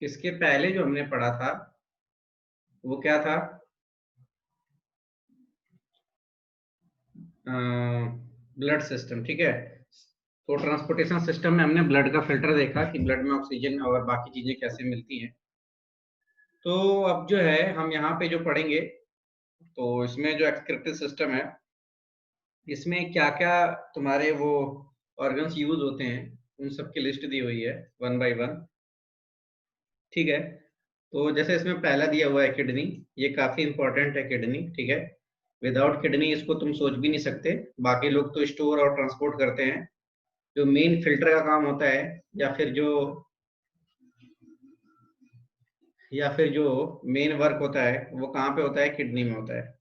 इसके पहले जो हमने पढ़ा था वो क्या था, ब्लड सिस्टम, ठीक है। तो ट्रांसपोर्टेशन सिस्टम में हमने ब्लड का फिल्टर देखा कि ब्लड में ऑक्सीजन और बाकी चीजें कैसे मिलती हैं। तो अब जो है हम यहाँ पे जो पढ़ेंगे, तो इसमें जो एक्सक्रिप्टिव सिस्टम है, इसमें क्या क्या तुम्हारे वो ऑर्गन्स यूज होते हैं, उन सब की लिस्ट दी हुई है वन बाय वन, ठीक है। तो जैसे इसमें पहला दिया हुआ है किडनी, ये काफी इंपॉर्टेंट है किडनी, ठीक है। विदाउट किडनी इसको तुम सोच भी नहीं सकते। बाकी लोग तो स्टोर और ट्रांसपोर्ट करते हैं, जो मेन फिल्टर का काम होता है, या फिर जो या फिर जो मेन वर्क होता है वो कहाँ पे होता है, किडनी में होता है।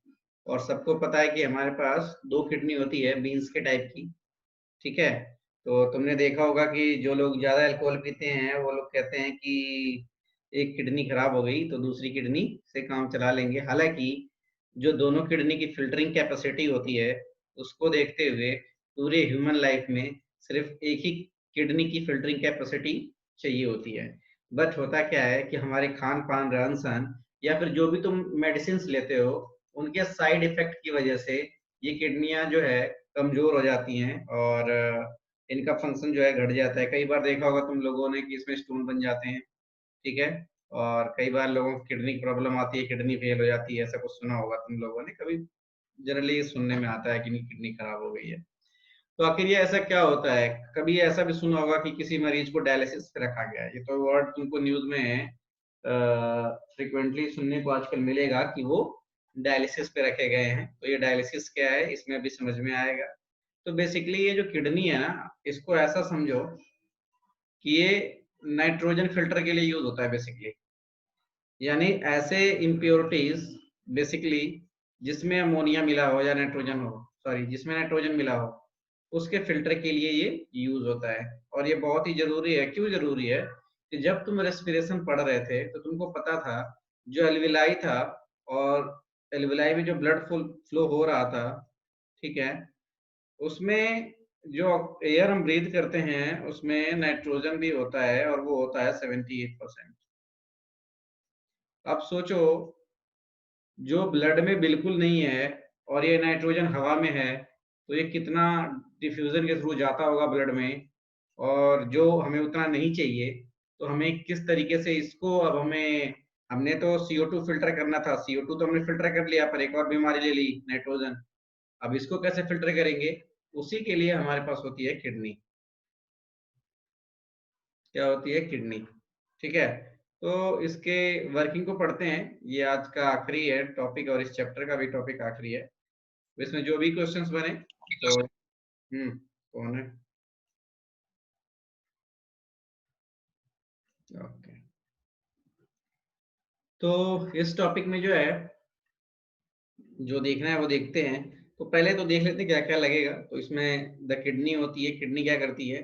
और सबको पता है कि हमारे पास दो किडनी होती है बीन्स के टाइप की, ठीक है। तो तुमने देखा होगा कि जो लोग ज्यादा अल्कोहल पीते हैं वो लोग कहते हैं कि एक किडनी खराब हो गई तो दूसरी किडनी से काम चला लेंगे। हालांकि जो दोनों किडनी की फिल्टरिंग कैपेसिटी होती है, उसको देखते हुए पूरे ह्यूमन लाइफ में सिर्फ एक ही किडनी की फिल्टरिंग कैपेसिटी चाहिए होती है। बट होता क्या है कि हमारे खान पान, रहन सहन, या फिर जो भी तुम मेडिसिन लेते हो, उनके साइड इफेक्ट की वजह से ये किडनियां जो है कमजोर हो जाती हैं, और इनका फंक्शन जो है घट जाता है। कई बार देखा होगा तुम लोगों ने कि इसमें स्टोन बन जाते हैं, ठीक है। और कई बार लोगों को किडनी की प्रॉब्लम आती है, किडनी फेल हो जाती है, ऐसा कुछ सुना होगा तुम लोगों ने कभी। जनरली सुनने में आता है कि किडनी खराब हो गई है। तो आखिर ये ऐसा क्या होता है? कभी ऐसा भी सुना होगा कि किसी मरीज को डायलिसिस पे रखा गया है। ये तो वर्ड तुमको न्यूज में फ्रिक्वेंटली सुनने को आजकल मिलेगा कि वो डायलिसिस पे रखे गए हैं। तो ये डायलिसिस क्या है, इसमें भी समझ में आएगा। तो बेसिकली ये जो किडनी है ना, इसको ऐसा समझो कि ये नाइट्रोजन फिल्टर के लिए यूज होता है बेसिकली। यानी ऐसे इम्प्योरिटीज बेसिकली जिसमें अमोनिया मिला हो या नाइट्रोजन हो, सॉरी जिसमें नाइट्रोजन मिला हो, उसके फिल्टर के लिए ये यूज होता है। और ये बहुत ही जरूरी है। क्यों जरूरी है? कि जब तुम रेस्पिरेशन पढ़ रहे थे तो तुमको पता था जो एल्विलाई था, और एल्विलाई में जो ब्लड फ्लो हो रहा था, ठीक है, उसमें जो एयर हम ब्रीथ करते हैं उसमें नाइट्रोजन भी होता है, और वो होता है 78%। अब सोचो, जो ब्लड में बिल्कुल नहीं है और ये नाइट्रोजन हवा में है, तो ये कितना डिफ्यूजन के थ्रू जाता होगा ब्लड में, और जो हमें उतना नहीं चाहिए। तो हमें किस तरीके से इसको, अब हमें, हमने तो CO2 फिल्टर करना था, CO2 तो हमने फिल्टर कर लिया, पर एक और बीमारी ले ली, नाइट्रोजन। अब इसको कैसे फिल्टर करेंगे? उसी के लिए हमारे पास होती है किडनी। क्या होती है? किडनी, ठीक है। तो इसके वर्किंग को पढ़ते हैं। ये आज का आखिरी है टॉपिक, और इस चैप्टर का भी टॉपिक आखिरी है। इसमें जो भी क्वेश्चंस बने तो कौन है? ओके। तो इस टॉपिक में जो है, जो देखना है वो देखते हैं। तो पहले तो देख लेते हैं क्या क्या लगेगा। तो इसमें द किडनी होती है। किडनी क्या करती है?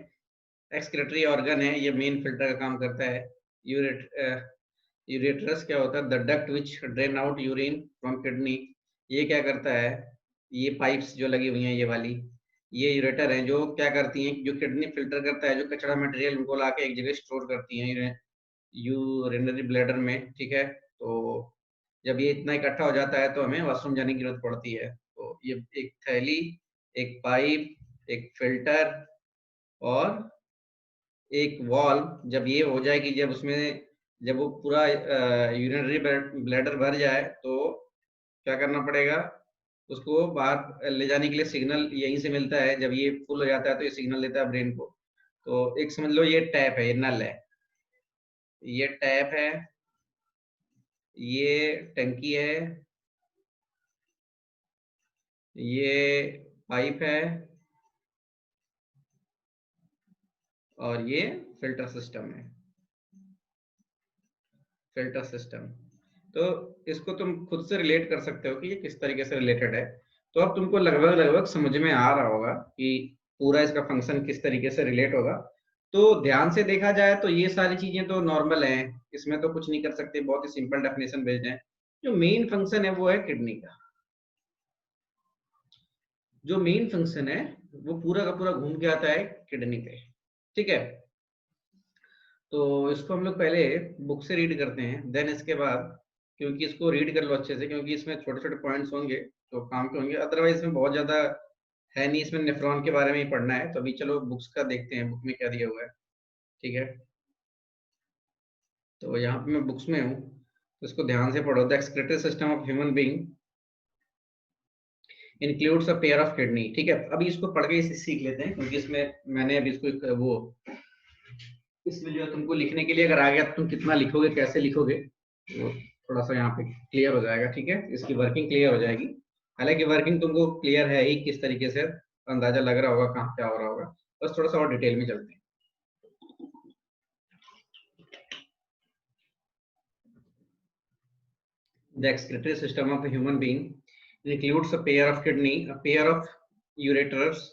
एक्सक्रीटरी ऑर्गन है, ये मेन फिल्टर का काम करता है। यूरेट यूरेटरस क्या होता है? The duct which drain out urine from kidney. ये क्या करता है? ये पाइप्स जो लगी हुई हैं ये वाली, ये यूरेटर हैं जो क्या करती हैं, जो किडनी फिल्टर करता है, जो कचरा मटेरियल उनको ला के एक जगह स्टोर करती हैं यूरिनरी ब्लैडर में, ठीक है। तो जब ये इतना इकट्ठा हो जाता है तो हमें वॉशरूम जाने की जरूरत पड़ती है। तो ये एक थैली, एक पाइप, एक फिल्टर और एक वॉल्व, जब ये हो जाएगी, जब उसमें, जब वो पूरा यूरिनरी ब्लैडर भर जाए, तो क्या करना पड़ेगा? उसको बाहर ले जाने के लिए सिग्नल यहीं से मिलता है। जब ये फुल हो जाता है तो ये सिग्नल देता है ब्रेन को। तो एक समझ लो ये टैप है, ये नल है, ये टैप है, ये टंकी है, ये पाइप है, और ये फिल्टर सिस्टम है। फिल्टर सिस्टम, तो इसको तुम खुद से रिलेट कर सकते हो कि ये किस तरीके से रिलेटेड है। तो अब तुमको लगभग लगभग समझ में आ रहा होगा कि पूरा इसका फंक्शन किस तरीके से रिलेट होगा। तो ध्यान से देखा जाए तो ये सारी चीजें तो नॉर्मल हैं, इसमें तो कुछ नहीं कर सकते, बहुत ही सिंपल डेफिनेशन भेज हैं। जो मेन फंक्शन है वो है किडनी का। जो मेन फंक्शन है वो पूरा का पूरा घूम के आता है किडनी पे, ठीक है। तो इसको हम लोग पहले बुक से रीड करते हैं, देन इसके बाद, क्योंकि इसको रीड कर लो अच्छे से, क्योंकि इसमें छोटे-छोटे पॉइंट्स होंगे तो काम के होंगे, अदरवाइज़ इसमें बहुत ज़्यादा है नहीं, इसमें नेफ्रॉन के बारे में ही पढ़ना है। तो अभी चलो बुक्स का देखते हैं, बुक में क्या दिया हुआ है, ठीक है? तो यहाँ पे मैं बुक्स में हूँ, तो इसको ध्यान से पढ़ो। The excretory system of human being includes a pair of kidney, ठीक है? अभी इसको पढ़ के इसे सीख लेते हैं, क्योंकि इसमें मैंने अभी इसको एक वो, इसमें जो है तुमको लिखने के लिए अगर आ गया तो तुम कितना लिखोगे, कैसे लिखोगे, वो थोड़ा सा यहाँ पे क्लियर हो जाएगा, ठीक है? इसकी वर्किंग क्लियर हो जाएगी। हालांकि वर्किंग तुमको क्लियर है ही, किस तरीके से अंदाजा लग रहा होगा कहाँ क्या हो रहा होगा, बस थोड़ा सा और डिटेल में चलते हैं। The excretory system of a human being includes a pair of kidney, a pair of ureters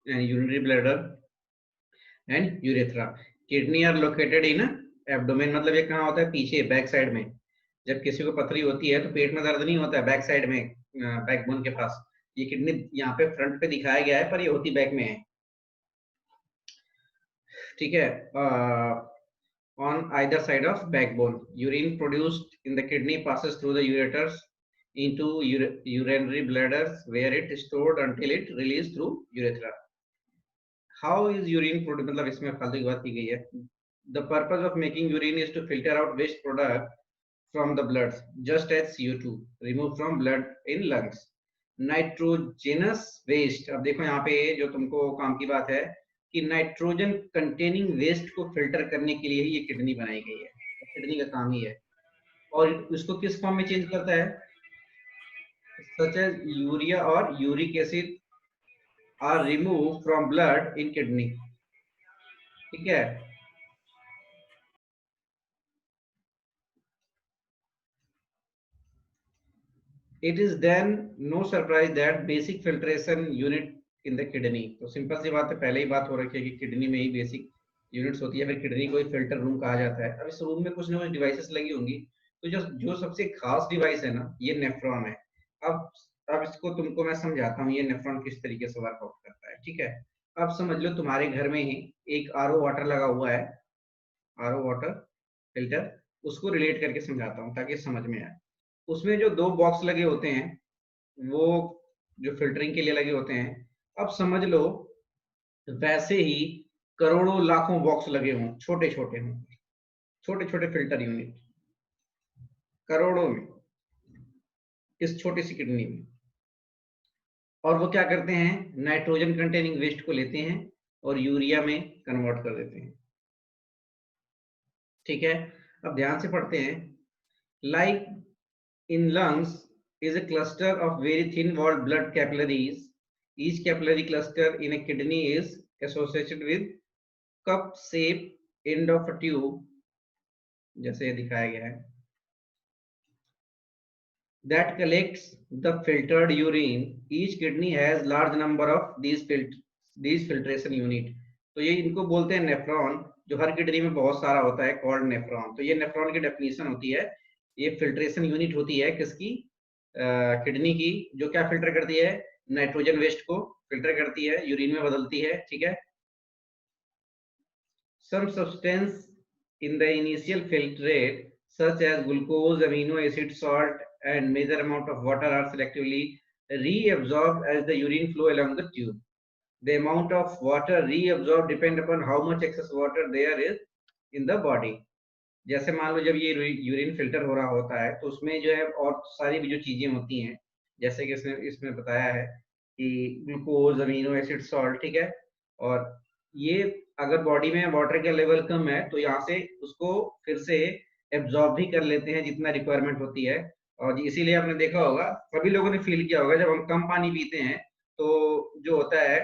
and urinary bladder and urethra. Kidney are located in abdomen, मतलब ये कहाँ होता है? पीछे, बैक साइड में। जब किसी को पथरी होती है तो पेट में दर्द नहीं होता है, बैक साइड में, बैकबोन के पास। ये किडनी यहाँ पे फ्रंट पे दिखाया गया है, पर ये होती बैक में है, ठीक है? On either side of backbone, urine produced in the kidney passes through the ureters into urinary bladders, where it is stored until it released through urethra. How is urine produced? मतलब इसमें फालतू की बात की गई है। The purpose of making urine is to filter out waste product from the blood, just as CO2 removed from blood in lungs. Nitrogenous waste, अब देखो यहाँ पे जो तुमको काम की बात है कि नाइट्रोजन कंटेनिंग वेस्ट को फिल्टर करने के लिए ही ये किडनी बनाई गई है, किडनी का काम ही है। और इसको किस फॉर्म में चेंज करता है? सच एज यूरिया और uric acid are remove from blood in kidney, ठीक है? It is then no surprise that basic filtration unit in the kidney, तो सिंपल सी बात है, पहले ही बात हो रखी है कि किडनी में ही बेसिक यूनिट्स होती है, फिर किडनी को ही फिल्टर रूम कहा जाता है। अब इस रूम में कुछ ना कुछ डिवाइसेस लगी होंगी, तो जो जो सबसे खास डिवाइस है ना, ये नेफ्रॉन है। अब इसको तुमको मैं समझाता हूँ, ये नेफ्रॉन किस तरीके से वर्कआउट करता है, ठीक है? अब समझ लो तुम्हारे घर में ही एक आरओ वाटर लगा हुआ है, आरओ वाटर फिल्टर, उसको रिलेट करके समझाता हूँ ताकि समझ में आए। उसमें जो दो बॉक्स लगे होते हैं, वो जो फिल्टरिंग के लिए लगे होते हैं, अब समझ लो वैसे ही करोड़ों लाखों बॉक्स लगे हों, छोटे छोटे हों, छोटे छोटे फिल्टर यूनिट करोड़ों में, इस छोटी सी किडनी में। और वो क्या करते हैं? नाइट्रोजन कंटेनिंग वेस्ट को लेते हैं और यूरिया में कन्वर्ट कर देते हैं, ठीक है? अब ध्यान से पढ़ते हैं। Like in lungs is a cluster of very thin walled blood capillaries. Each capillary cluster in a kidney is associated with cup shaped end of a tube, जैसे दिखाया गया है, that collects the filtered urine. Each kidney has large number of these filtration unit. तो ये इनको बोलते हैं nephron, जो हर किडनी में बहुत सारा होता है, कॉल्ड नेफ्रॉन। तो ये नेफ्रॉन की डेफिनेशन होती है, ये फिल्ट्रेशन यूनिट होती है किसकी? किडनी की, जो क्या फिल्टर करती है? नाइट्रोजन वेस्ट को फिल्टर करती है, यूरिन में बदलती है, ठीक है? Some substance in the initial filtrate such as glucose, amino acid, salt and major amount of water are selectively reabsorbed as the urine flow along the tube. The amount of water reabsorbed depend upon how much excess water there is in the body. जैसे मान लो जब ये urine filter हो रहा होता है तो उसमें जो है और सारी भी जो चीजें होती हैं, जैसे कि इसमें बताया है कि ग्लूकोज, अमीनो एसिड, सॉल्ट, ठीक है? और ये अगर बॉडी में वाटर का लेवल कम है तो यहाँ से उसको फिर से एब्जॉर्ब भी कर लेते हैं जितना रिक्वायरमेंट होती है। और इसीलिए आपने देखा होगा, सभी लोगों ने फील किया होगा, जब हम कम पानी पीते हैं तो जो होता है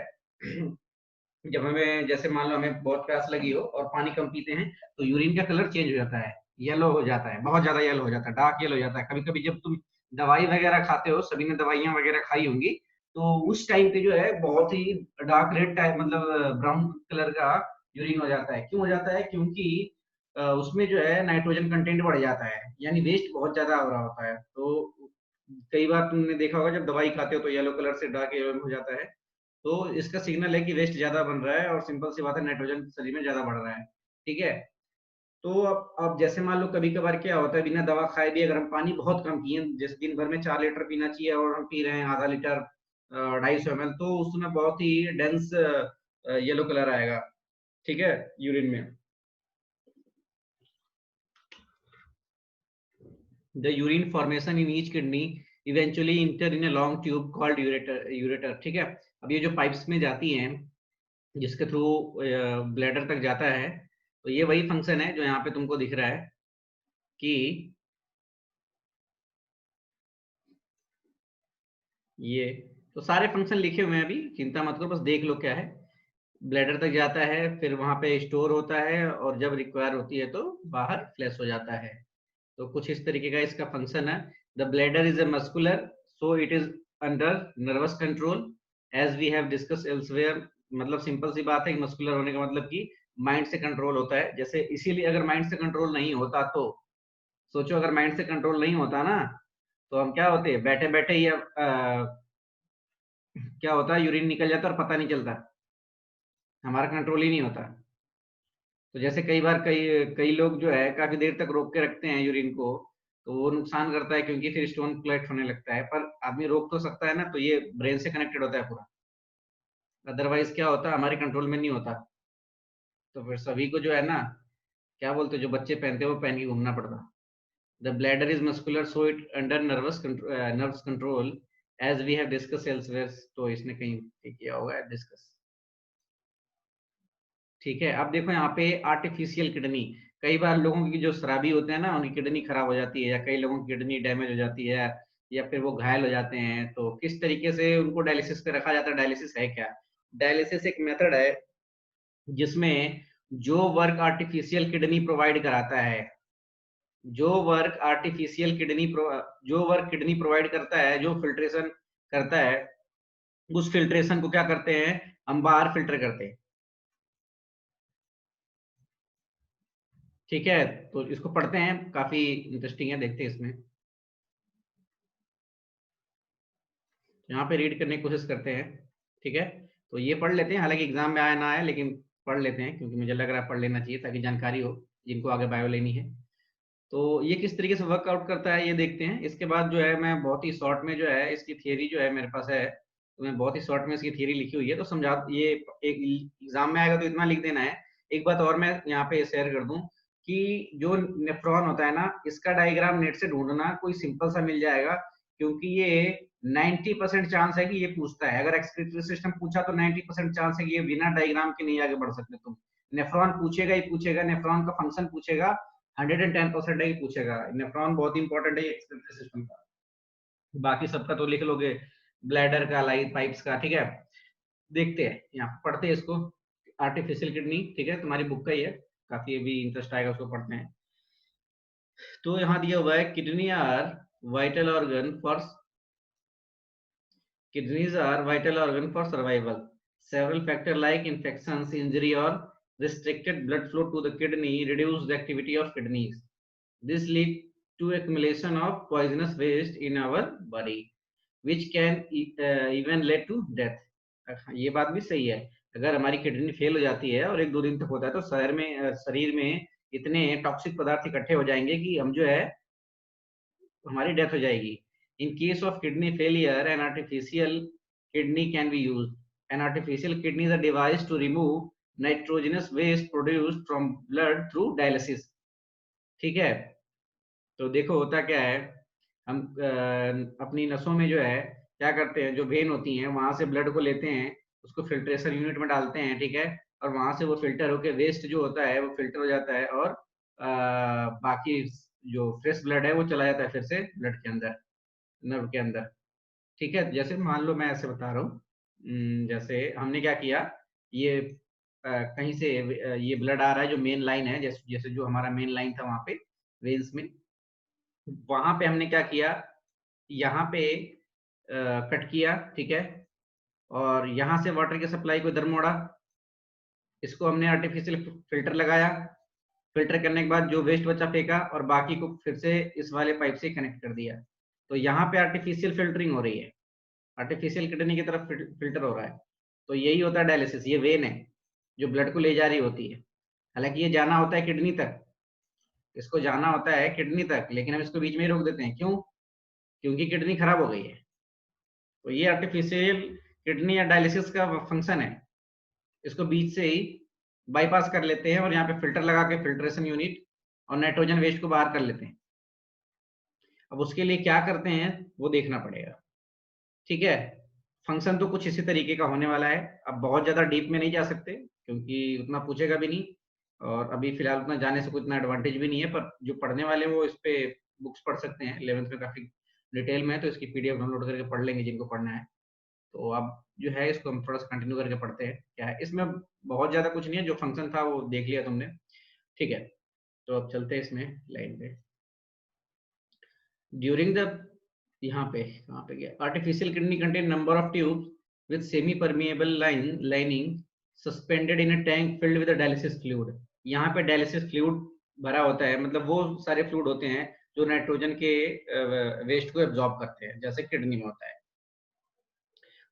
जब हमें, जैसे मान लो हमें बहुत प्यास लगी हो और पानी कम पीते हैं तो यूरिन का कलर चेंज हो जाता है, येलो हो जाता है, बहुत ज्यादा येलो हो जाता है, डार्क येलो हो जाता है। कभी कभी जब तुम दवाई वगैरह खाते हो, सभी ने दवाइयां वगैरह खाई होंगी, तो उस टाइम पे जो है बहुत ही डार्क रेड टाइप, मतलब ब्राउन कलर का यूरिन हो जाता है। क्यों हो जाता है? क्योंकि उसमें जो है नाइट्रोजन कंटेंट बढ़ जाता है, यानी वेस्ट बहुत ज्यादा हो रहा होता है। तो कई बार तुमने देखा होगा जब दवाई खाते हो तो येलो कलर से डार्क येलो हो जाता है, तो इसका सिग्नल है कि वेस्ट ज्यादा बन रहा है और सिंपल सी बात है, नाइट्रोजन शरीर में ज्यादा बढ़ रहा है, ठीक है? तो अब जैसे मान लो कभी कभार क्या होता है, बिना दवा खाए भी अगर हम पानी बहुत कम पिए, जैसे दिन भर में 4 लीटर पीना चाहिए और हम पी रहे हैं आधा लीटर 250 ml, तो उसमें बहुत ही डेंस येलो कलर आएगा, ठीक है, यूरिन में। The urine formation in each kidney eventually enter in a long tube called ureter, ठीक है। अब ये जो पाइप्स में जाती हैं, जिसके थ्रू ब्लैडर तक जाता है, तो ये वही फंक्शन है जो यहाँ पे तुमको दिख रहा है कि ये, तो सारे फंक्शन लिखे हुए हैं, अभी चिंता मत करो, बस देख लो क्या है। ब्लैडर तक जाता है, फिर वहां पे स्टोर होता है, और जब रिक्वायर होती है तो बाहर फ्लैश हो जाता है। तो कुछ इस तरीके का इसका फंक्शन है। The bladder is a muscular, so it is under nervous control as we have discuss elsewhere. मतलब सिंपल सी बात है कि मस्कुलर होने का मतलब कि माइंड से कंट्रोल होता है। जैसे इसीलिए अगर माइंड से कंट्रोल नहीं होता तो सोचो, अगर माइंड से कंट्रोल नहीं होता ना, तो हम क्या होते, बैठे बैठे ही क्या होता है, यूरिन निकल जाता और पता नहीं चलता, हमारा कंट्रोल ही नहीं होता। तो जैसे कई बार कई कई लोग जो है काफी देर तक रोक के रखते हैं यूरिन को, तो वो नुकसान करता है, क्योंकि फिर स्टोन कलेक्ट होने लगता है। पर आदमी रोक तो सकता है ना, तो ये ब्रेन से कनेक्टेड होता है पूरा, अदरवाइज क्या होता है, हमारे कंट्रोल में नहीं होता। तो फिर सभी को जो है ना, क्या बोलते हैं, जो बच्चे पहनते हैं वो पहन के घूमना पड़ता। The bladder is muscular, so it under nerves control as we have discuss elsewhere. तो इसने कहीं किया होगा डिस्कस, ठीक है। अब देखो यहाँ पे आर्टिफिशियल किडनी, कई बार लोगों की जो शराबी होते हैं ना, उनकी किडनी खराब हो जाती है, या कई लोगों की किडनी डैमेज हो जाती है, या फिर वो घायल हो जाते हैं, तो किस तरीके से उनको डायलिसिस पे रखा जाता है। डायलिसिस है क्या? डायलिसिस एक मेथड है जिसमें जो वर्क आर्टिफिशियल किडनी प्रोवाइड कराता है, जो वर्क आर्टिफिशियल किडनी जो वर्क किडनी प्रोवाइड करता है, जो फिल्ट्रेशन करता है, उस फिल्ट्रेशन को क्या करते हैं, हम बाहर फिल्टर करते हैं, ठीक है। तो इसको पढ़ते हैं, काफी इंटरेस्टिंग है, देखते हैं इसमें। यहाँ पे रीड करने की कोशिश करते हैं, ठीक है। तो ये पढ़ लेते हैं, हालांकि एग्जाम में आया ना आया, लेकिन पढ़ लेते हैं, क्योंकि मुझे लग रहा है पढ़ लेना चाहिए ताकि जानकारी हो जिनको आगे बायो लेनी है। तो ये किस तरीके से वर्कआउट करता है ये देखते हैं। इसके बाद जो है मैं बहुत ही शॉर्ट में जो है इसकी थियरी जो है मेरे पास है, तो मैं बहुत ही शॉर्ट में इसकी थियरी लिखी हुई है, तो समझा, ये एक एग्जाम में आएगा तो इतना लिख देना है। एक बात और मैं यहाँ पे शेयर कर दूं कि जो नेफ्रॉन होता है ना, इसका डायग्राम नेट से ढूंढना कोई सिंपल सा मिल जाएगा, क्योंकि ये 90% चांस है कि ये पूछता है। अगर एक्सक्रीटरी सिस्टम पूछा तो 90% चांस है कि ये बिना डायग्राम के नहीं आगे बढ़ सकते तुम। नेफ्रॉन पूछेगा ही पूछेगा, नेफ्रॉन का फंक्शन पूछेगा, 110% है कि पूछेगा। नेफ्रॉन बहुत इंपॉर्टेंट है एक्सक्रीटरी सिस्टम का, बाकी सबका तो लिख लोगे, ब्लैडर का, लाइफ पाइप्स का, ठीक है। देखते हैं, यहाँ पढ़ते हैं इसको। आर्टिफिशियल किडनी, ठीक है, तुम्हारी बुक का ही है, काफी अभी इंटरेस्ट आएगा उसको पढ़ते हैं। तो यहाँ दिया हुआ है, kidney are vital organ for kidneys are vital organ for survival. Several factors like infections, injury, or restricted blood flow to the kidney reduce the activity of kidneys. This leads to accumulation of poisonous waste in our body, which can even lead to death. ये बात भी सही है। अगर हमारी kidney fail हो जाती है और 1-2 दिन तक होता है, तो शरीर में इतने टॉक्सिक पदार्थ इकट्ठे हो जाएंगे कि हम जो है, हमारी डेथ हो जाएगी। In case of kidney failure, an artificial kidney can be used. An artificial kidney is a device to remove nitrogenous waste produced from blood through dialysis, ठीक है। तो देखो होता क्या है, हम अपनी नसों में जो है क्या करते हैं, जो वेन होती हैं वहां से ब्लड को लेते हैं, उसको फिल्ट्रेशन यूनिट में डालते हैं, ठीक है। और वहां से वो फिल्टर होके वेस्ट जो होता है वो फिल्टर हो जाता है, और बाकी जो फ्रेश ब्लड है वो चला जाता है फिर से ब्लड के अंदर, नर्व के अंदर, ठीक है। जैसे मान लो मैं ऐसे बता रहा हूँ, जैसे हमने क्या किया, ये कहीं से ये ब्लड आ रहा है, जो मेन लाइन है, जैसे जैसे जो हमारा मेन लाइन था वहां पे वेन्स में, वहां पे हमने क्या किया, यहाँ पे कट किया, ठीक है। और यहाँ से वाटर की सप्लाई को इधर मोड़ा, इसको हमने आर्टिफिशियल फिल्टर लगाया, फिल्टर करने के बाद जो वेस्ट बचा फेंका, और बाकी को फिर से इस वाले पाइप से कनेक्ट कर दिया। तो यहाँ पे आर्टिफिशियल फिल्टरिंग हो रही है, आर्टिफिशियल किडनी की तरफ फिल्टर हो रहा है। तो यही होता है डायलिसिस। ये वेन है जो ब्लड को ले जा रही होती है, हालांकि ये जाना होता है किडनी तक, इसको जाना होता है किडनी तक, लेकिन हम इसको बीच में ही रोक देते हैं। क्यों? क्योंकि किडनी खराब हो गई है। तो ये आर्टिफिशियल किडनी या डायलिसिस का फंक्शन है। इसको बीच से ही बाईपास कर लेते हैं और यहाँ पे फिल्टर लगा के फिल्ट्रेशन यूनिट और नाइट्रोजन वेस्ट को बाहर कर लेते हैं। अब उसके लिए क्या करते हैं वो देखना पड़ेगा। ठीक है, फंक्शन तो कुछ इसी तरीके का होने वाला है। अब बहुत ज्यादा डीप में नहीं जा सकते क्योंकि उतना पूछेगा भी नहीं, और अभी फिलहाल उतना जाने से कोई इतना एडवांटेज भी नहीं है। पर जो पढ़ने वाले हैं वो इस पे बुक्स पढ़ सकते हैं, 11th में काफी डिटेल में है, तो इसकी पीडीएफ डाउनलोड करके पढ़ लेंगे जिनको पढ़ना है। तो अब जो है इसको हम थोड़ा सा कंटिन्यू करके पढ़ते हैं। क्या है इसमें, बहुत ज्यादा कुछ नहीं है, जो फंक्शन था वो देख लिया तुमने। ठीक है, तो अब चलते हैं इसमें लाइन पे। ड्यूरिंग द, यहाँ पे कहाँ पे गया, artificial kidney contain number of tubes with semi permeable lining suspended in a tank filled with dialysis fluid. यहाँ पे डायलिसिस फ्लूइड भरा होता है, मतलब वो सारे फ्लूइड होते हैं जो नाइट्रोजन के वेस्ट को एब्जॉर्ब करते हैं, जैसे किडनी में होता है,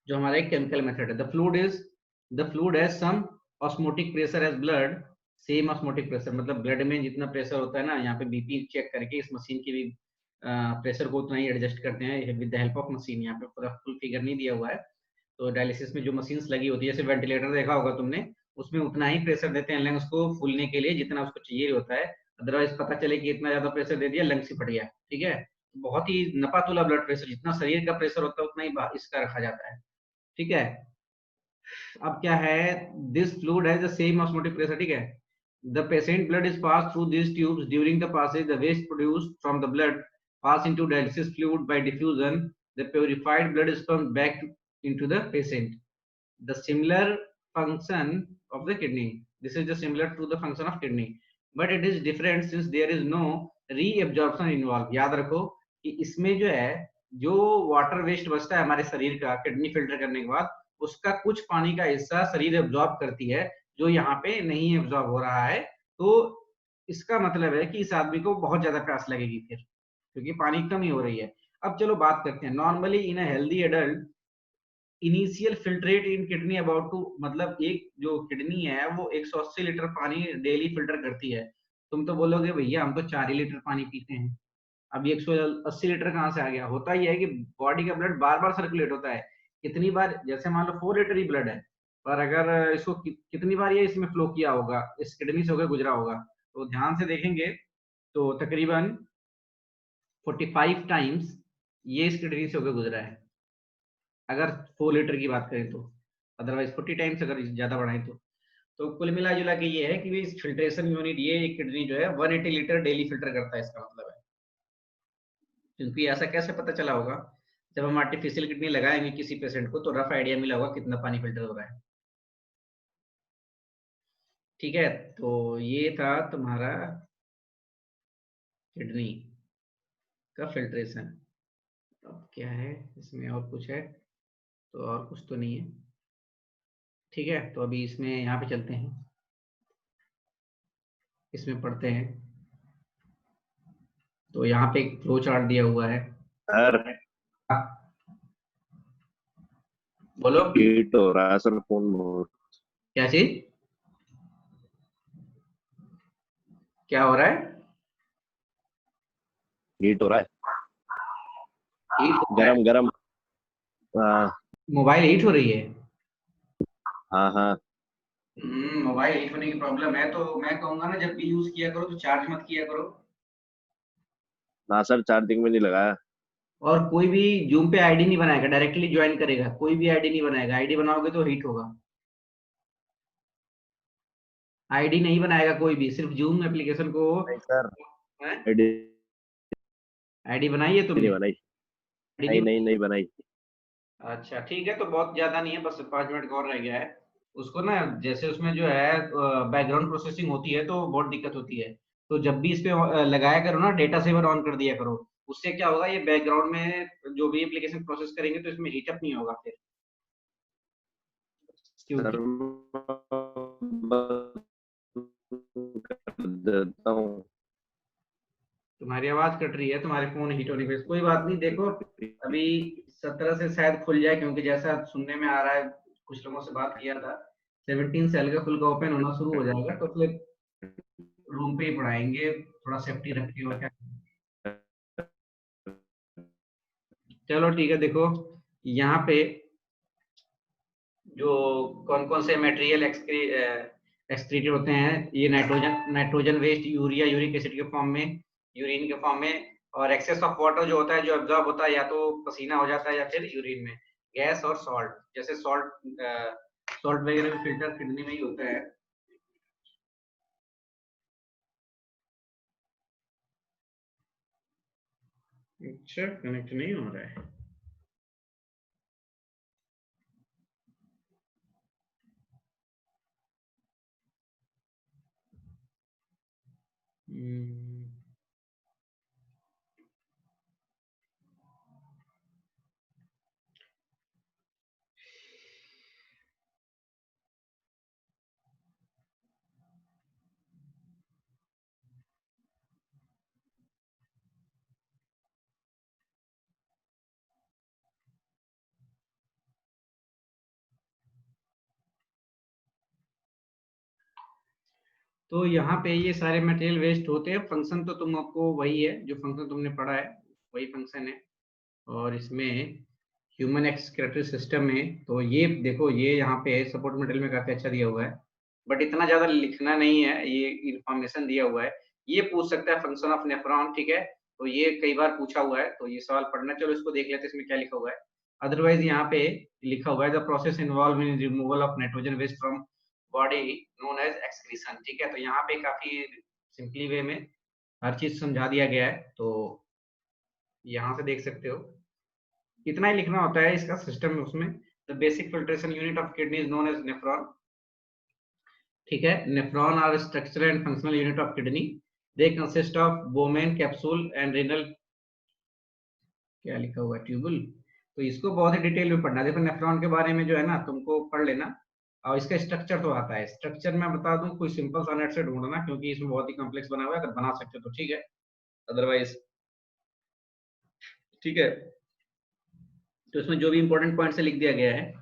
जो हमारा एक केमिकल मेथड है। The fluid has some osmotic pressure as blood. Same osmotic pressure, मतलब ब्लड में जितना प्रेशर होता है ना, यहाँ पे बीपी चेक करके इस मशीन की भी प्रेशर को उतना ही एडजस्ट करते हैं with the help of machine. यहाँ पे पूरा फुल फिगर नहीं दिया हुआ है। तो डायलिसिस में जो मशीन्स लगी होती है, जैसे वेंटिलेटर देखा होगा तुमने, उसमें उतना ही प्रेशर देते हैं लंग्स को फूलने के लिए जितना उसको चाहिए होता है। अदरवाइज पता चले कि इतना ज्यादा प्रेशर दे दिया, लंग्स ही फट गया। ठीक है, बहुत ही नपातुला ब्लड प्रेशर, जितना शरीर का प्रेशर होता है उतना ही इसका रखा जाता है। ठीक है, अब क्या है, this fluid has the same osmotic pressure. ठीक है, the patient blood is pass through this tubes during the passage the waste produced from the blood pass into dialysis fluid by diffusion. The purified blood is pumped back into the patient. The similar function of the kidney. This is just similar to the function of kidney, but it is different since there is no reabsorption involved. याद रखो कि इसमें जो है, जो water waste बचता है हमारे शरीर का किडनी फिल्टर करने के बाद, उसका कुछ पानी का हिस्सा शरीर एब्जॉर्ब करती है, जो यहाँ पे नहीं एब्जॉर्ब हो रहा है। तो इसका मतलब है कि इस आदमी को बहुत ज्यादा प्यास लगेगी फिर, क्योंकि पानी की कमी हो रही है। अब चलो बात करते हैं, normally in a healthy adult initial filtrate in kidney about two, मतलब एक जो किडनी है वो 180 लीटर पानी डेली फिल्टर करती है। तुम तो बोलोगे भैया हम तो 4 ही लीटर पानी पीते हैं, अब ये 180 लीटर कहाँ से आ गया? होता ही है कि बॉडी का ब्लड बार बार सर्कुलेट होता है। कितनी बार, जैसे मान लो 4 लीटर ही ब्लड है, पर अगर इसको कितनी बार ये इसमें फ्लो किया होगा, इस किडनी से होकर गुजरा होगा, तो ध्यान से देखेंगे तो तकरीबन 45 टाइम्स ये इस किडनी से होकर गुजरा है, अगर 4 लीटर की बात करें तो। अदरवाइज 40 टाइम्स अगर ज्यादा बढ़ाएं तो कुल मिला जुला के ये है कि इस फिल्ट्रेशन यूनिट, ये किडनी जो है 180 लीटर डेली फिल्टर करता है, इसका मतलब है। क्योंकि ऐसा कैसे पता चला होगा, जब हम आर्टिफिशियल किडनी लगाएंगे किसी पेशेंट को तो रफ आइडिया मिला होगा कितना पानी फिल्टर हो रहा है। ठीक है, तो ये था तुम्हारा किडनी का फिल्ट्रेशन। अब क्या है इसमें, और कुछ है तो? और कुछ तो नहीं है। ठीक है, तो अभी इसमें यहाँ पे चलते हैं, इसमें पढ़ते हैं। तो यहाँ पे एक फ्लो चार्ट दिया हुआ है। सर बोलो हीट हो रहा है सर फोन बहुत। क्या चीज, क्या हो रहा है? हीट हो रहा है, हीट हो रहा है? गरम गरम। हाँ मोबाइल हीट हो रही है? हाँ हाँ। मोबाइल हीट होने की प्रॉब्लम है तो मैं कहूंगा ना, जब भी यूज किया करो तो चार्ज मत किया करो। ना सर, चार्जिंग में नहीं लगाया। और कोई भी जूम पे आईडी नहीं बनाएगा, डायरेक्टली ज्वाइन करेगा, कोई भी आईडी नहीं बनाएगा। आईडी बनाओगे तो हीट होगा। आईडी नहीं बनाएगा कोई भी, सिर्फ जूम एप्लीकेशन को। नहीं सर, है, आईडी आईडी बनाई है नहीं तुमने? बनाई। आईडी नहीं नहीं नहीं बनाई? नहीं बनाई। अच्छा ठीक है, तो बहुत ज्यादा नहीं है, बस 5 मिनट का और रह गया है। उसको ना, जैसे उसमें जो है बैकग्राउंड प्रोसेसिंग होती है तो बहुत दिक्कत होती है। तो जब भी इस पे लगाया करो ना, डेटा सेवर ऑन कर दिया करो। उससे क्या होगा, ये बैकग्राउंड में जो भी एप्लीकेशन प्रोसेस करेंगे तो इसमें हीटअप नहीं होगा फिर, सर क्योंकि कर देता हूँ। तुम्हारी आवाज कट रही है, तुम्हारे फोन हीट होने पे। कोई बात नहीं, देखो अभी 17 से शायद खुल जाए, क्योंकि जैसा सुनने में आ रहा है, कुछ लोगों से बात किया था, 17 से हल्का फुल्का ओपन होना शुरू हो जाएगा, तो फिर रूम पे ही पढ़ाएंगे। थोड़ा सेफ्टी रखिए और क्या। चलो ठीक है, देखो यहाँ पे जो कौन कौन से मटेरियल एक्सक्रीटेड होते हैं, ये nitrogen waste, urea uric acid के फॉर्म में, यूरिन के फॉर्म में, और एक्सेस ऑफ वाटर जो होता है, जो एब्जॉर्ब होता है या तो पसीना हो जाता है या फिर यूरिन में, गैस और सॉल्ट, जैसे सॉल्ट वगैरह भी फिल्टर किडनी में ही होता है। अच्छा, कनेक्ट नहीं हो रहा है। तो यहाँ पे ये सारे मटेरियल वेस्ट होते हैं, फंक्शन तो तुम आपको वही है, जो फंक्शन तुमने पढ़ा है वही फंक्शन है। और इसमें ह्यूमन एक्सक्रीटरी सिस्टम में तो ये देखो, ये यहाँ पे सपोर्ट मटेरियल में काफी अच्छा दिया हुआ है, बट इतना ज्यादा लिखना नहीं है, ये इंफॉर्मेशन दिया हुआ है। ये पूछ सकता है फंक्शन ऑफ नेफ्रॉन, ठीक है, तो ये कई बार पूछा हुआ है, तो ये सवाल पढ़ना। चलो इसको देख लेते हैं इसमें क्या लिखा हुआ है। अदरवाइज यहाँ पे लिखा हुआ है the process involve in removal of nitrogen waste from body known as excretion, ठीक है। तो यहाँ पे काफी सिंपली वे में हर चीज समझा दिया गया है, तो यहाँ से देख सकते हो, इतना ही लिखना होता है इसका सिस्टम में। उसमें the basic filtration unit of kidney is known as nephron, ठीक है। Nephron are structural and functional unit of kidney, they consist of Bowman capsule and renal, क्या लिखा हुआ है, ट्यूबुल। तो इसको बहुत ही डिटेल में पढ़ना। देखो नेफ्रॉन के बारे में जो है ना, तुमको पढ़ लेना, और इसका स्ट्रक्चर तो आता है। स्ट्रक्चर मैं बता दूं, कोई सिंपल सा नेट से ढूंढना, क्योंकि इसमें बहुत ही कॉम्प्लेक्स बना हुआ है, अगर बना सकते हो तो ठीक है, अदरवाइज ठीक है। तो इसमें जो भी इंपॉर्टेंट पॉइंट से लिख दिया गया है।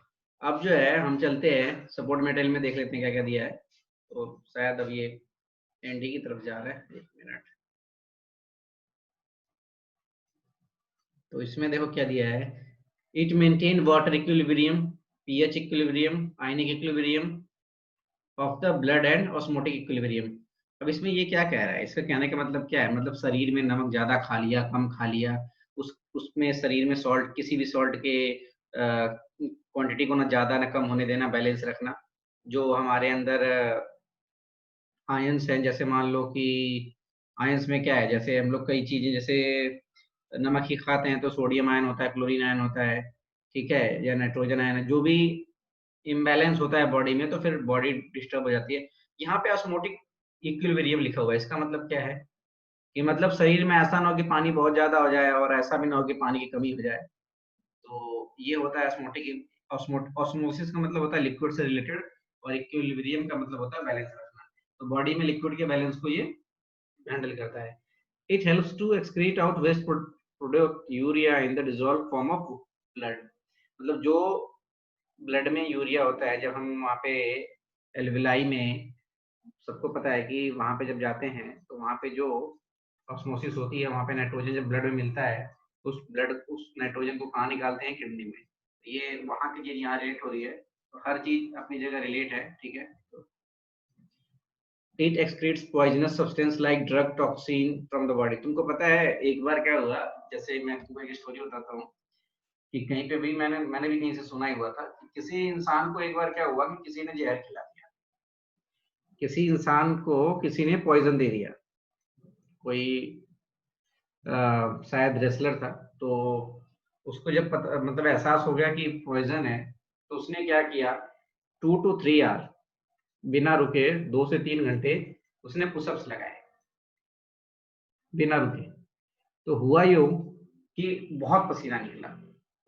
अब जो है हम चलते हैं सपोर्ट मटेरियल में, देख लेते हैं क्या क्या दिया है। तो शायद अब ये एनडी की तरफ जा रहा है, एक मिनट। तो इसमें देखो क्या दिया है, it maintain water equilibrium, pH equilibrium, ionic equilibrium of the blood and osmotic equilibrium. अब इसमें ये क्या कह रहा है, इसका कहने का मतलब क्या है, मतलब शरीर में नमक ज्यादा खा लिया, कम खा लिया, उसमें शरीर में सॉल्ट, किसी भी सॉल्ट के क्वांटिटी को ना ज्यादा ना कम होने देना, बैलेंस रखना। जो हमारे अंदर आयंस हैं, जैसे मान लो कि आयंस में क्या है, जैसे हम लोग कई चीजें, जैसे नमक ही खाते हैं तो सोडियम आयन होता है, क्लोरीन आयन होता है, ठीक है, या नाइट्रोजन आयन है। जो भी इम्बैलेंस होता है बॉडी में, तो फिर बॉडी डिस्टर्ब हो जाती है। यहाँ पे ऑस्मोटिक इक्विलिब्रियम लिखा हुआ है, इसका मतलब क्या है कि मतलब शरीर में ऐसा ना हो कि पानी बहुत ज्यादा हो जाए और ऐसा भी ना हो कि पानी की कमी हो जाए। तो ये होता है ऑस्मोटिक। ऑस्मोसिस का मतलब होता है लिक्विड से रिलेटेड, और इक्विलिब्रियम का मतलब होता है बैलेंस रखना। तो बॉडी में लिक्विड के बैलेंस को ये हैंडल करता है। It helps to excrete out waste product urea in the dissolve form of blood. मतलब जो ब्लड में यूरिया होता है, जब हम वहाँ पे एल्विलाई में, सबको पता है कि वहाँ पे जब जाते हैं तो वहाँ पे जो ऑस्मोसिस होती है, वहाँ पे नाइट्रोजन जब ब्लड में मिलता है, उस नाइट्रोजन को कहाँ निकालते हैं, किडनी में। ये वहाँ की चीज यहाँ रिलेट हो रही है, तो हर चीज अपनी जगह रिलेट है, ठीक है। It excretes poisonous substance like drug toxin from the body. तुमको पता है एक बार क्या हुआ, जैसे मैं तुमको एक स्टोरी बताता हूँ कि कहीं पे भी मैंने भी कहीं से सुना ही हुआ था कि किसी इंसान को एक बार क्या हुआ कि किसी ने जहर खिला दिया, किसी इंसान को किसी ने पॉइजन दे दिया। कोई शायद रेसलर था, तो उसको जब पता, मतलब एहसास हो गया कि पॉइजन है, तो उसने क्या किया, 2 to 3 आवर बिना रुके, 2 से 3 घंटे उसने पुशअप्स लगाए बिना रुके। तो हुआ यूं कि बहुत पसीना निकला,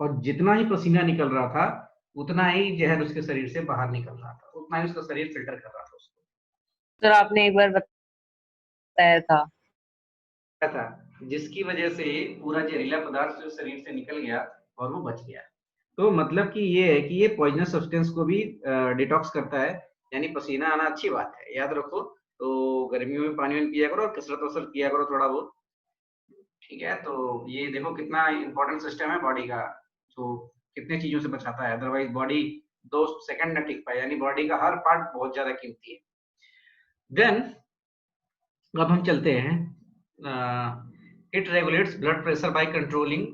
और जितना ही पसीना निकल रहा था उतना ही जहर उसके शरीर से बाहर निकल रहा था, उतना ही उसका शरीर फिल्टर कर रहा था उसको। सर आपने एक बार बताया था। क्या था, जिसकी वजह से पूरा जहरीला पदार्थ जो शरीर से निकल गया और वो बच गया। तो मतलब कि ये है कि ये पॉइजनस सब्सटेंस को भी डिटॉक्स करता है, यानी पसीना आना अच्छी बात है, याद रखो। तो गर्मियों में पानी वानी पिया करो और कसरत वसरत किया करो थोड़ा बहुत, ठीक है। तो ये देखो कितना इंपॉर्टेंट सिस्टम है बॉडी का, तो कितने चीजों से बचाता है, अदरवाइज बॉडी 2 सेकंड न टिक पाए, यानी बॉडी का हर पार्ट बहुत ज्यादा कीमती है। देन अब हम चलते हैं, it regulates blood pressure by controlling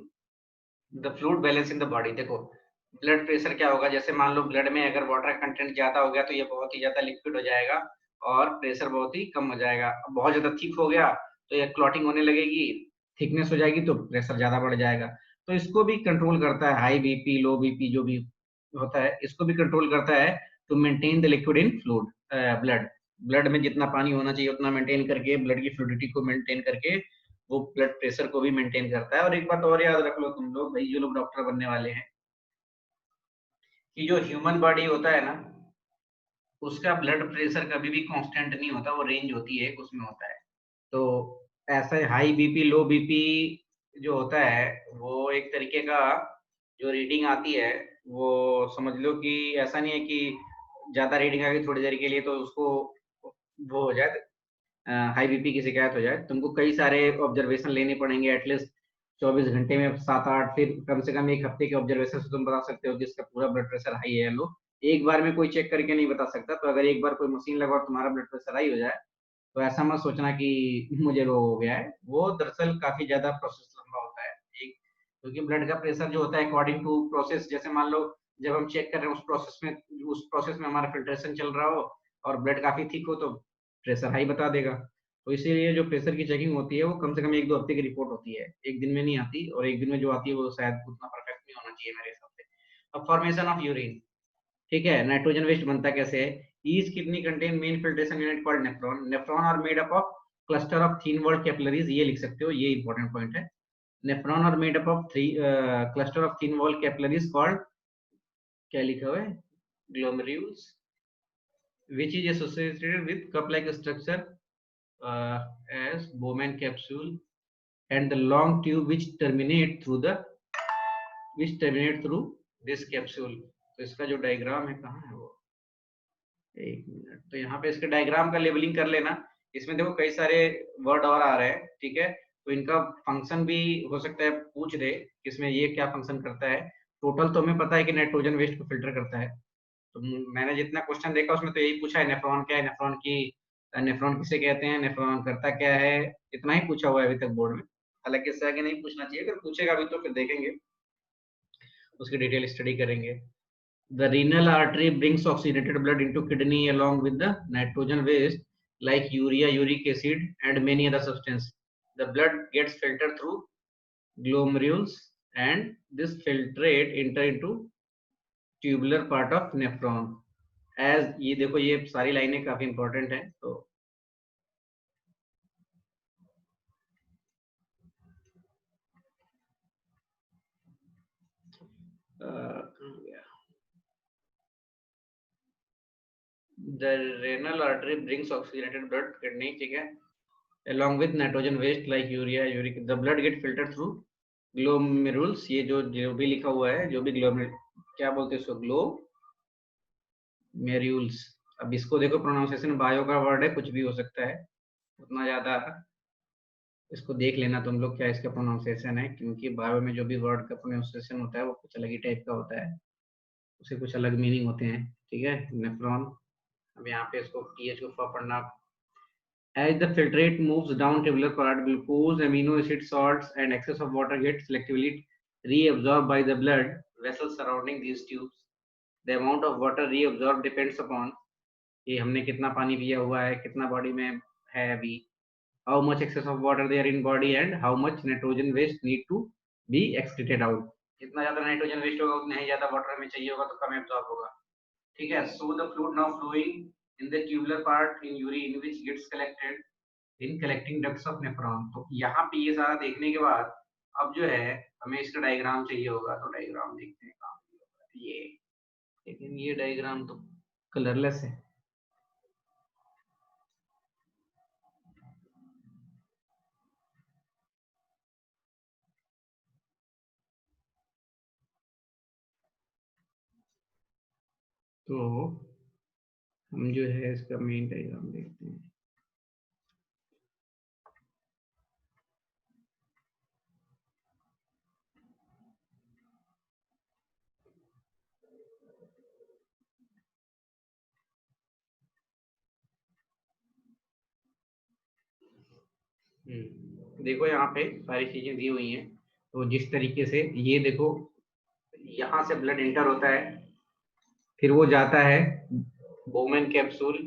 the fluid balance in the body. देखो ब्लड प्रेशर क्या होगा, जैसे मान लो ब्लड में अगर वाटर कंटेंट ज्यादा हो गया तो ये बहुत ही ज्यादा लिक्विड हो जाएगा और प्रेशर बहुत ही कम हो जाएगा। बहुत ज्यादा थिक हो गया तो ये क्लॉटिंग होने लगेगी, थिकनेस हो जाएगी तो प्रेशर ज्यादा बढ़ जाएगा। तो इसको भी कंट्रोल करता है, हाई बीपी लो बीपी जो भी होता है इसको भी कंट्रोल करता है, to maintain the liquid in fluid blood. Blood में जितना पानी होना चाहिए उतना मेंटेन करके, ब्लड की फ्लूइडिटी को मेंटेन करके वो ब्लड प्रेशर को भी मेंटेन करता है। और एक बात और याद रख लो तुम लोग भाई, जो लोग डॉक्टर बनने वाले हैं, कि जो ह्यूमन बॉडी होता है ना उसका ब्लड प्रेशर कभी भी कांस्टेंट नहीं होता, वो रेंज होती है उसमें होता है। तो ऐसा हाई बीपी लो बीपी जो होता है वो एक तरीके का जो रीडिंग आती है, वो समझ लो कि ऐसा नहीं है कि ज्यादा रीडिंग आ गई थोड़ी देर के लिए तो उसको वो हो जाए, हाई बीपी की शिकायत हो जाए। तुमको कई सारे ऑब्जर्वेशन लेने पड़ेंगे, एटलीस्ट 24 घंटे में 7-8, फिर कम से कम एक हफ्ते के ऑब्जर्वेशन से तुम बता सकते हो कि इसका पूरा ब्लड प्रेशर हाई है या लो। एक बार में कोई चेक करके नहीं बता सकता, तो अगर एक बार कोई मशीन लगा और तुम्हारा ब्लड प्रेशर हाई हो जाए तो ऐसा मत सोचना कि मुझे वो हो गया है, वो दरअसल काफी ज्यादा प्रोसेस लंबा होता है। एक क्योंकि ब्लड का प्रेशर जो होता है अकॉर्डिंग टू प्रोसेस, जैसे मान लो जब हम चेक कर रहे हैं उस प्रोसेस में हमारा फिल्ट्रेशन चल रहा हो और ब्लड काफी थिक हो तो प्रेशर हाई बता देगा। तो इसीलिए जो प्रेशर की चेकिंग होती है वो कम से कम 1-2 हफ्ते की रिपोर्ट होती है, एक दिन में नहीं आती, और एक दिन में जो आती है वो शायद उतना परफेक्ट नहीं होना चाहिए मेरे हिसाब से। अब फॉर्मेशन ऑफ यूरिन, ठीक है, नाइट्रोजन वेस्ट बनता कैसे है। Each kidney contain main filtration unit called nephron. Nephron are made up of cluster of thin walled capillaries, ये लिख सकते हो, ये इंपॉर्टेंट पॉइंट है। Nephron are made up of 3 cluster of thin walled capillaries called, क्या लिखा हुआ है, ग्लोमेरुल्स, which is associated with cup-like structure as Bowman capsule and the long tube which terminate through this capsule। तो इसका जो diagram है कहाँ है वो, एक मिनट, तो यहाँ पे इसके डायग्राम का लेबलिंग कर लेना। इसमें देखो कई सारे वर्ड और आ रहे हैं, ठीक है, तो इनका फंक्शन भी हो सकता है पूछ दे कि इसमें ये क्या फंक्शन करता है। टोटल तो हमें पता है कि नाइट्रोजन वेस्ट को फिल्टर करता है, तो मैंने जितना क्वेश्चन देखा उसमें तो यही पूछा है, नेफ्रॉन क्या है, नेफ्रॉन किसे कहते हैं, नेफ्रॉन करता क्या है, इतना ही पूछा हुआ है अभी तक बोर्ड में। हालांकि इससे आगे नहीं पूछना चाहिए, अगर पूछेगा अभी तो फिर देखेंगे, उसकी डिटेल स्टडी करेंगे। The renal artery brings oxygenated blood into kidney along with the nitrogen waste like urea, uric acid, and many other substances. The blood gets filtered through glomerules, and this filtrate enter into tubular part of nephron। As ये देखो ये सारी लाइनें काफी important हैं, तो the renal artery brings oxygenated blood kidney, ठीक है, along with nitrogen waste like urea, uric, the blood get filtered through glomerules। ये जो भी लिखा हुआ है, जो भी क्या बोलते हैं इसको, ग्लोमेरुल्स। अब इसको देखो प्रोनाउंसिएशन बायो का वर्ड है, कुछ भी हो सकता है, उतना ज्यादा इसको देख लेना तुम लोग क्या इसका प्रोनाउंसिएशन है, क्योंकि बायो में जो भी वर्ड का प्रोनाउंसिएशन होता है वो कुछ अलग ही टाइप का होता है, उसे कुछ अलग मीनिंग होते हैं, ठीक है। नेफ्रॉन, अब यहाँ पे इसको पीएच को पढ़ना। As the filtrate moves down tubular part, glucose, amino acid, salts, and excess of water get selectively reabsorbed by the blood vessels surrounding these tubes. The amount of water reabsorbed depends upon कि हमने कितना पानी पिया हुआ है, कितना body में है अभी, how much excess of water there in body, and how much nitrogen waste need to be excreted out। जितना ज्यादा नाइट्रोजन वेस्ट होगा उतना ही ज्यादा वाटर में चाहिए होगा तो कम एब्जॉर्ब होगा, ठीक है। So the fluid now flowing in the tubular part in urine which gets collected in collecting ducts of nephron. तो यहाँ पे ये सारा देखने के बाद अब जो है हमें इसका डायग्राम चाहिए होगा, तो डायग्राम देखते हैं कहाँ पे होगा ये, लेकिन ये डायग्राम तो कलरलेस है। तो हम जो है इसका मेन डायग्राम देखते हैं। देखो यहाँ पे सारी चीजें दी हुई हैं। तो जिस तरीके से ये देखो, यहाँ से ब्लड इंटर होता है, फिर वो जाता है बोमेन कैप्सूल,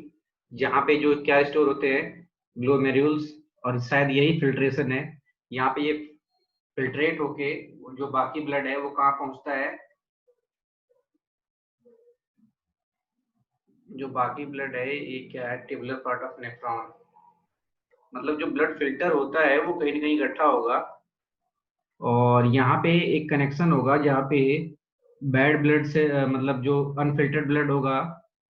जहाँ पे जो क्या स्टोर होते हैं, ग्लोमेरुल्स, और शायद यही फिल्ट्रेशन है। यहाँ पे ये फिल्ट्रेट होके जो बाकी ब्लड है वो कहाँ पहुंचता है, जो बाकी ब्लड है ये क्या है, टिबुलर पार्ट ऑफ नेफ्रॉन। मतलब जो ब्लड फिल्टर होता है वो कहीं ना कहीं इकट्ठा होगा, और यहाँ पे एक कनेक्शन होगा जहाँ पे बैड ब्लड से मतलब जो अनफिल्टर्ड ब्लड होगा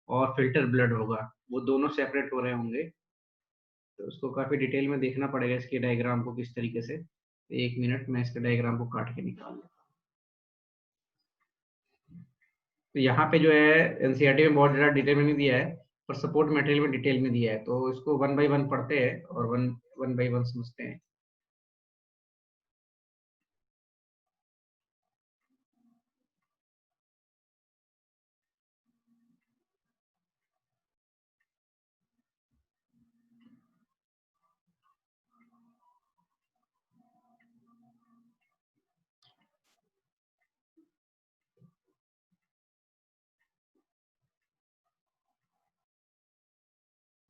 और फिल्टर ब्लड होगा, वो दोनों सेपरेट हो रहे होंगे। तो उसको काफी डिटेल में देखना पड़ेगा इसके डायग्राम को किस तरीके से। एक मिनट, मैं इसके डायग्राम को काट के निकाल लेता हूं। तो यहाँ पे जो है एनसीईआरटी में बहुत ज्यादा डिटेल में नहीं दिया है, पर सपोर्ट मटेरियल में डिटेल में दिया है, तो इसको वन बाय वन पढ़ते हैं और वन वन बाय वन समझते हैं।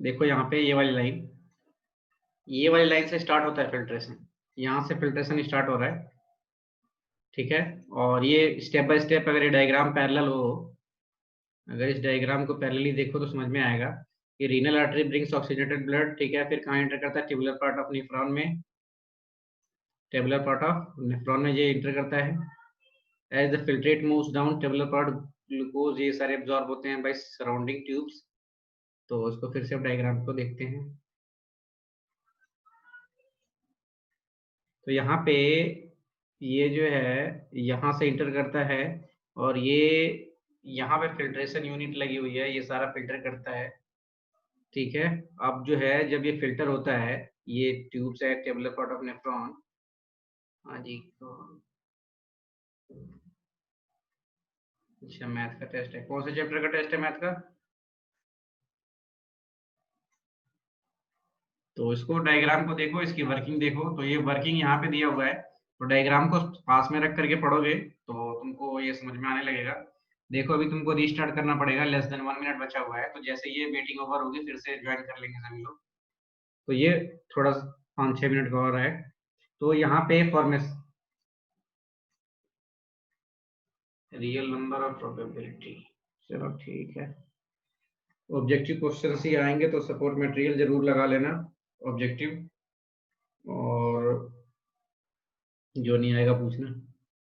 देखो यहाँ पे ये वाली लाइन से स्टार्ट होता है फिल्ट्रेशन, यहाँ से फिल्ट्रेशन स्टार्ट हो रहा है, ठीक है। और ये स्टेप बाय स्टेप अगर ये डायग्राम पैरेलल हो, अगर इस डायग्राम को पैरेलली देखो तो समझ में आएगा कि renal artery brings oxygenated blood, ठीक है, फिर कहाँ एंटर करता है, ट्यूबुलर पार्ट ऑफ नेफ्रॉन में, टेबुलर पार्ट ऑफ नेफ्रॉन में ये एंटर करता है। As the filtrate moves down tubular part, glucose ये सारे एब्जॉर्ब होते हैं बाय सराउंडिंग ट्यूब्स। तो उसको फिर से अब डायग्राम को देखते हैं। तो यहाँ पे ये जो है यहाँ से इंटर करता है, और ये यहाँ पे फिल्ट्रेशन यूनिट लगी हुई है, ये सारा फिल्टर करता है, ठीक है। अब जो है जब ये फिल्टर होता है, ये ट्यूब्स है टेबुलर पार्ट ऑफ नेफ्रॉन। हाँ जी, तो अच्छा मैथ का टेस्ट है, कौन से चैप्टर का टेस्ट है मैथ का? तो इसको डायग्राम को देखो, इसकी वर्किंग देखो, तो ये वर्किंग यहाँ पे दिया हुआ है, तो डायग्राम को पास में रख करके पढ़ोगे तो तुमको ये समझ में आने लगेगा। देखो अभी तुमको रीस्टार्ट करना पड़ेगा, लेस देन 1 मिनट बचा हुआ है, तो जैसे ये मीटिंग ओवर होगी फिर से ज्वाइन कर लेंगे सभी लोग। तो ये थोड़ा 5-6 मिनट का और है। तो यहाँ पे फॉर्मेशन, रियल नंबर और प्रोबेबिलिटी, चलो ठीक है। ऑब्जेक्टिव क्वेश्चन ही आएंगे तो सपोर्ट मटेरियल जरूर लगा लेना ऑब्जेक्टिव, और जो नहीं आएगा पूछना।